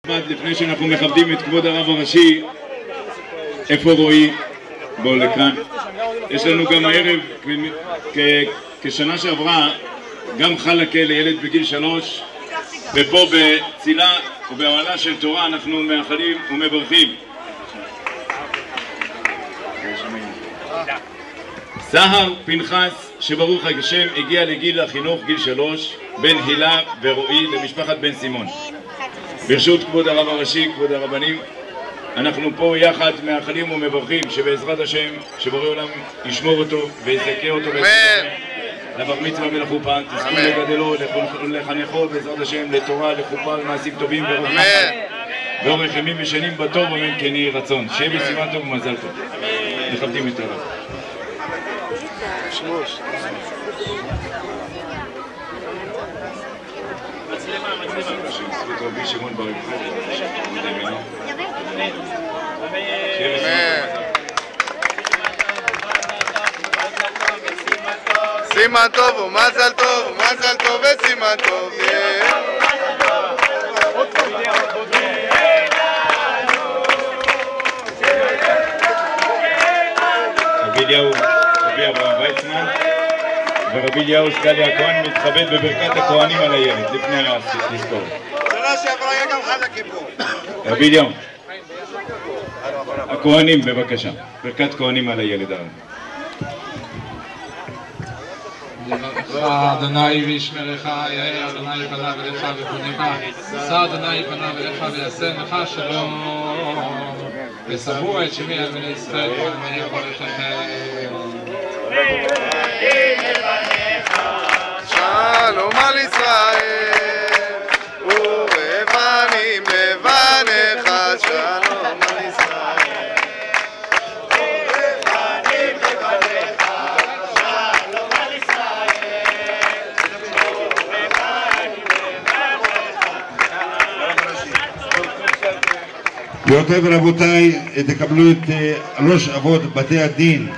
לפני שאנחנו מכבדים את כבוד הרב הראשי, איפה רועי? בואו לכאן. יש לנו גם הערב, כשנה שעברה, גם חלקה לילד בגיל 3, ופה בצילה ובאוהלה של תורה אנחנו מאחלים ומברכים. סהר פנחס שברוך השם הגיע לגיל החינוך, גיל 3, בן הילה ורועי למשפחת בן סימון. ברשות כבוד הרב הראשי, כבוד הרבנים, אנחנו פה יחד מאחלים ומברכים שבעזרת השם, שבורא עולם ישמור אותו ויזכה אותו לבר מצווה ולחופה, תזכו לגדלו, לחנכו בעזרת השם לתורה, לחופה, למעשים טובים ורחמה ואורך ימים ושנים בטוב אמן כן יהי רצון. שיהיה בסימן טוב ומזל טוב. מכבדים את הרב. רבי שמעון בר יוחאי. סימן טוב ומזל טוב ומזל טוב וסימן טוב. רבי אליהו, רבי אברהם ויצמן ורבי אליהו סגלי הכהן מתכבד בברכת הכהנים על הילד לפני התזכורת. שנה שעברה היה גם חלקה פה. רבי אליהו, הכהנים בבקשה, ברכת כהנים על הילד הרב. יברכך אדוני וישמרך, יאר אדוני פניו אליך וחונך, שא אדוני פניו אליך ויעשה לך שלום, ושבוע את שמי על בני ישראל ואני יברככם. שלום על ישראל ובנים לבניך, שלום על ישראל ובנים לבניך, שלום על ישראל ובנים לבניך. גבירותיי ורבותיי, תקבלו את ראש אבות בתי הדין